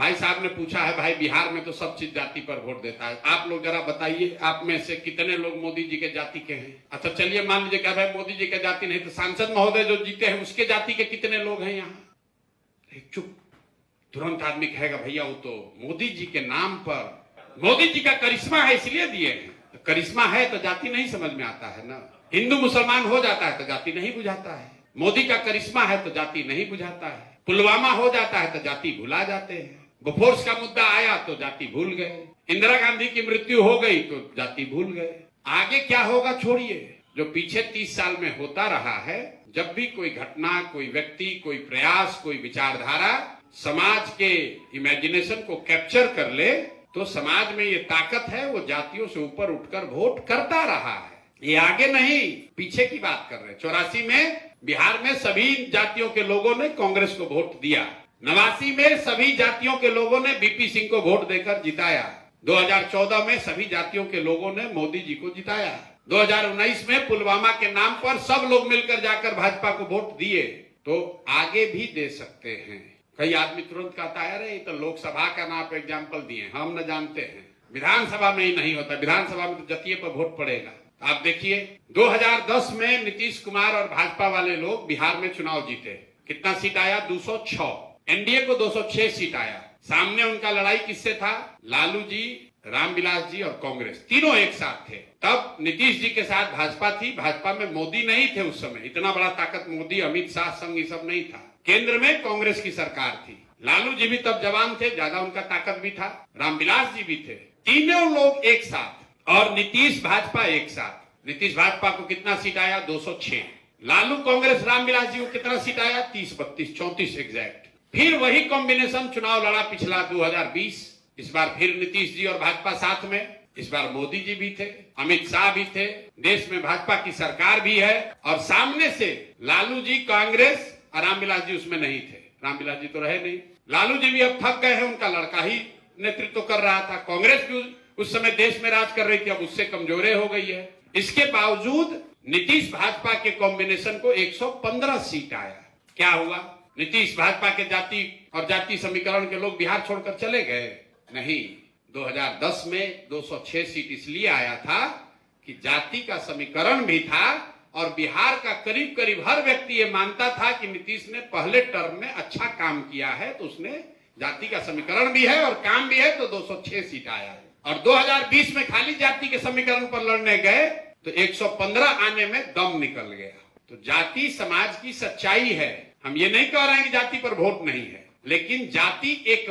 भाई साहब ने पूछा है, भाई बिहार में तो सब चीज जाति पर वोट देता है, आप लोग जरा बताइए आप में से कितने लोग मोदी जी के जाति के हैं। अच्छा चलिए मान लीजिए क्या भाई मोदी जी के जाति नहीं, तो सांसद महोदय जो जीते हैं उसके जाति के कितने लोग हैं यहाँ। चुप, तुरंत आदमी कहेगा भैया वो तो मोदी जी के नाम पर, मोदी जी का करिश्मा है इसलिए दिए हैं। तो करिश्मा है तो जाति नहीं समझ में आता है ना। हिंदू मुसलमान हो जाता है तो जाति नहीं बुझाता है, मोदी का करिश्मा है तो जाति नहीं बुझाता है, पुलवामा हो जाता है तो जाति भुला जाते हैं, बोफोर्स का मुद्दा आया तो जाति भूल गए, इंदिरा गांधी की मृत्यु हो गई तो जाति भूल गए। आगे क्या होगा छोड़िए, जो पीछे 30 साल में होता रहा है, जब भी कोई घटना, कोई व्यक्ति, कोई प्रयास, कोई विचारधारा समाज के इमेजिनेशन को कैप्चर कर ले तो समाज में ये ताकत है, वो जातियों से ऊपर उठकर वोट करता रहा है। ये आगे नहीं पीछे की बात कर रहे हैं। 84 में बिहार में सभी जातियों के लोगों ने कांग्रेस को वोट दिया, 89 में सभी जातियों के लोगों ने बीपी सिंह को वोट देकर जिताया, 2014 में सभी जातियों के लोगों ने मोदी जी को जिताया, 2019 में पुलवामा के नाम पर सब लोग मिलकर जाकर भाजपा को वोट दिए, तो आगे भी दे सकते हैं। कई आदमी तुरंत कहता है अरे ये तो लोकसभा का नाम पे एग्जाम्पल दिए, हम न जानते हैं, विधानसभा में ही नहीं होता, विधानसभा में तो जतिये पर वोट पड़ेगा। आप देखिए 2010 में नीतीश कुमार और भाजपा वाले लोग बिहार में चुनाव जीते, कितना सीट आया, 206, एनडीए को 206 सीट आया। सामने उनका लड़ाई किससे था, लालू जी, रामविलास जी और कांग्रेस, तीनों एक साथ थे। तब नीतीश जी के साथ भाजपा थी, भाजपा में मोदी नहीं थे उस समय, इतना बड़ा ताकत मोदी, अमित शाह संग ये सब नहीं था। केंद्र में कांग्रेस की सरकार थी, लालू जी भी तब जवान थे, ज्यादा उनका ताकत भी था, रामविलास जी भी थे, तीनों लोग एक साथ, और नीतीश भाजपा एक साथ। नीतीश भाजपा को कितना सीट आया, 206, लालू कांग्रेस रामविलास जी को कितना सीट आया, 30, 32, 34 एग्जैक्ट। फिर वही कॉम्बिनेशन चुनाव लड़ा पिछला 2020, इस बार फिर नीतीश जी और भाजपा साथ में, इस बार मोदी जी भी थे, अमित शाह भी थे, देश में भाजपा की सरकार भी है, और सामने से लालू जी, कांग्रेस और रामविलास जी उसमें नहीं थे, रामविलास जी तो रहे नहीं, लालू जी भी अब थक गए हैं, उनका लड़का ही नेतृत्व कर रहा था, कांग्रेस भी उस समय देश में राज कर रही थी, अब उससे कमजोरे हो गई है। इसके बावजूद नीतीश भाजपा के कॉम्बिनेशन को 115 सीट आया। क्या हुआ, नीतीश भाजपा के जाति और जाति समीकरण के लोग बिहार छोड़कर चले गए? नहीं, 2010 में 206 सीट इसलिए आया था कि जाति का समीकरण भी था, और बिहार का करीब करीब हर व्यक्ति ये मानता था कि नीतीश ने पहले टर्म में अच्छा काम किया है, तो उसने जाति का समीकरण भी है और काम भी है, तो 206 सीट आया है। और 2020 में खाली जाति के समीकरण पर लड़ने गए तो 115 आने में दम निकल गया। तो जाति समाज की सच्चाई है, हम ये नहीं कह रहे हैं कि जाति पर वोट नहीं है, लेकिन जाति एक